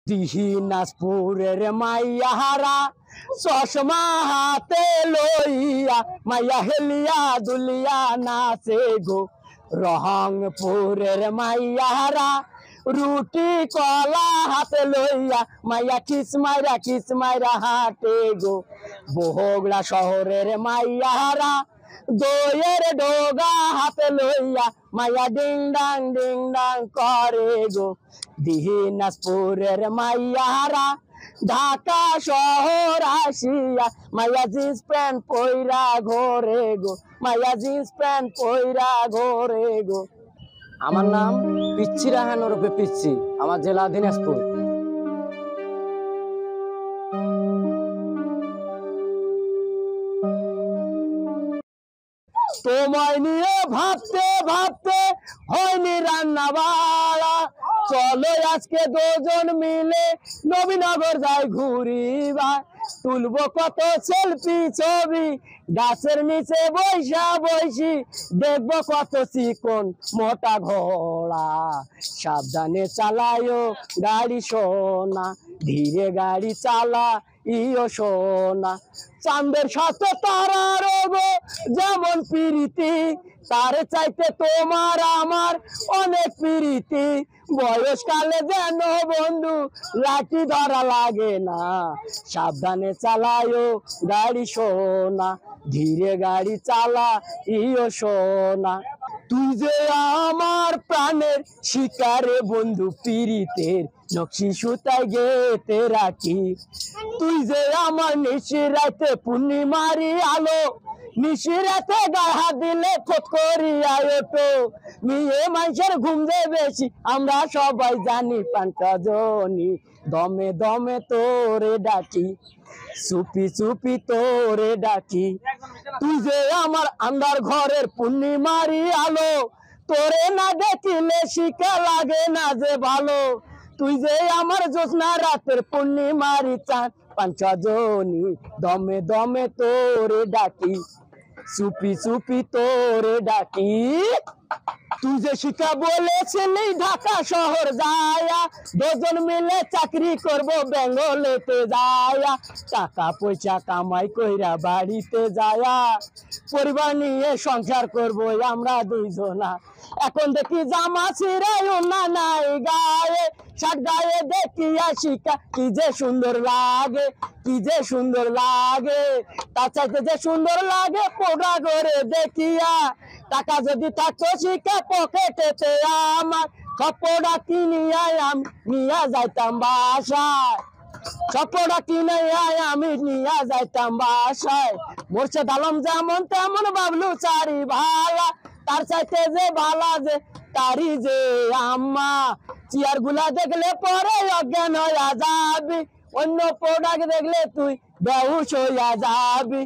দিনাজপুরের মাইয়াহারা চশমা হাতে লইয়া মাইয়া হেলিয়া দুলিয়া নাচে গো। রহংপুরের মাইয়াহারা রুটি কলা হাতে লইয়া মাইয়া কিসমাইরা হাটে গো। বহগড়া শহরের মাইয়াহারা দইয়ের ডোগা হাতে লইয়া মাইয়া ডিং ডাং করে গো। দিনাজপুরের মাইয়াহারা ঢাকা শহর আসিয়া মাইয়া জিন্স প্যান্ট পইরা ঘোরে গো। মাইয়া জিন্স প্যান্ট পইরা ঘোরে গো। আমার নাম পিচ্ছি রাহান ওরফে পিচ্ছি, আমার জেলা দিনাজপুর। তোমায় নিয়ে ভাবতে ভাবতে হয়নি রান্না বাড়া, চলো আজকে দুজন মিলে নবীনগর যাই ঘুরিবা। তুলবো কত সেলফি ছবি গাছের নিচে বৈশা বৈশি, দেখবো কত চিকন মোটা ঘোড়া। সাবধানে চালায়ও গাড়ি সোনা, ধীরে গাড়ি চালা ইও সোনা। চাঁদের সাথে তারার গো যেমন প্রীতি, তার চাইতে তোমার আমার অনেক প্রীতি। বয়সকালে যেন বন্ধু লাঠি ধরা লাগে না, সাবধানে চালায়ও গাড়ি সোনা, ধীরে গাড়ি চালা ইও সোনা। তুই যে আমার প্রাণের শিকারে বন্ধু, পীড়িতের নকশি সুতায় গেতে রাখি। তুই যে আমার নিশিরাতে পূর্ণিমারি আলো, নিশিরাতে গায়ে দিলে খোঁজ করিয়া ওঠো। মেয়ে মানুষের ঘুম যে বেশি আমরা সবাই জানি, পান্তাজনি দমে দমে তোরে ডাকি, চুপি চুপি তোরে ডাকি। তুই যে আমার আন্ধার ঘরের পূর্ণিমারি আলো, তোরে না দেখিলে শিখা লাগে না যে ভালো। তুই যে আমার জ্যোৎস্না রাতের পূর্ণিমারি চাঁদ, পাঞ্চজনী দমে দমে তোরে ডাকি, চুপি চুপি তোরে ডাকি। তুই যে শিখা বলেছিলি ঢাকা শহর যায়া, দুজন মিলে চাকরি করব বেঙ্গলেতে যায়া। টাকা পয়সা কামাই কইরা বাড়িতে যায়া, পরিবার নিয়ে সংসার করব আমরা দুইজনা। এখন দেখি জামা ছিঁড়াই না নাই গায়ে, শার্ট গায়ে দেখিয়া শিখা কি যে সুন্দর লাগে, কি যে সুন্দর লাগে। তার চাইতে যে সুন্দর লাগে পোড়া করে দেখিয়া। টাকা যদি থাকতো শিখা পকেটেতে আমার, কাপড়া কিনিয়া আমি নিয়ে যাইতাম বাসায়, কাপড়া কিনে আমি নিয়ে যাইতাম বাসায়। মোর্শেদ আলম যেমন তেমন বাবলু চারি ভালা, তার চাইতে যে ভালা যে তারি যে আম্মা। চেয়ার গুলা দেখলে পরে অজ্ঞান হইয়া যাবি, অন্য প্রোডাক্ট দেখলে তুই বেহুশ হইয়া যাবি।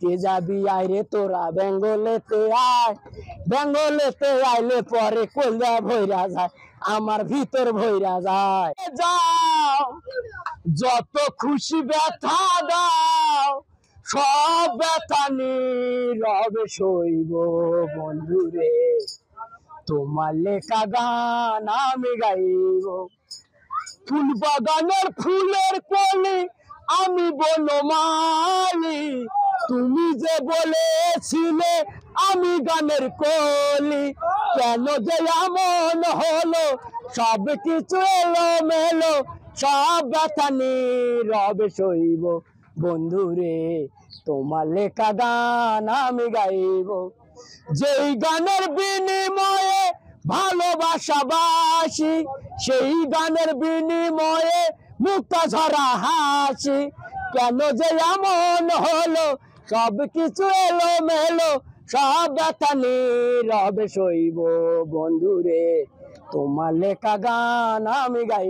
কে যাবি আইরে তোরা বেঙ্গলেতে আয়, বেঙ্গলেতে আইলে পরে কলজা ভইরা যায়, আমার ভিতর ভইরা যায়। যাও যত খুশি ব্যথা দাও, সব ব্যথা নীরবে সইব বন্ধুরে। তোমার লেখা গান আমি গাইব, ফুল বাগানের ফুলের কলি আমি বনমালী। তুমি যে বলেছিলে আমি গানের কলি, কেন যে এমন হলো সব কিছু এলো মেলো। সব ব্যথা নীরবে সইব বন্ধুরে, তোমার লেখা গান আমি গাইব। যেই গানের বিনিময়ে ভালোবাসা বাসি, সেই গানের বিনিময়ে মুক্তা ঝরা হাসি। কেন যে এমন হলো সব কিছু এলো মেলো, সব ব্যথা নীরবে সইব বন্ধুরে, তোমার লেখা গান আমি গাই।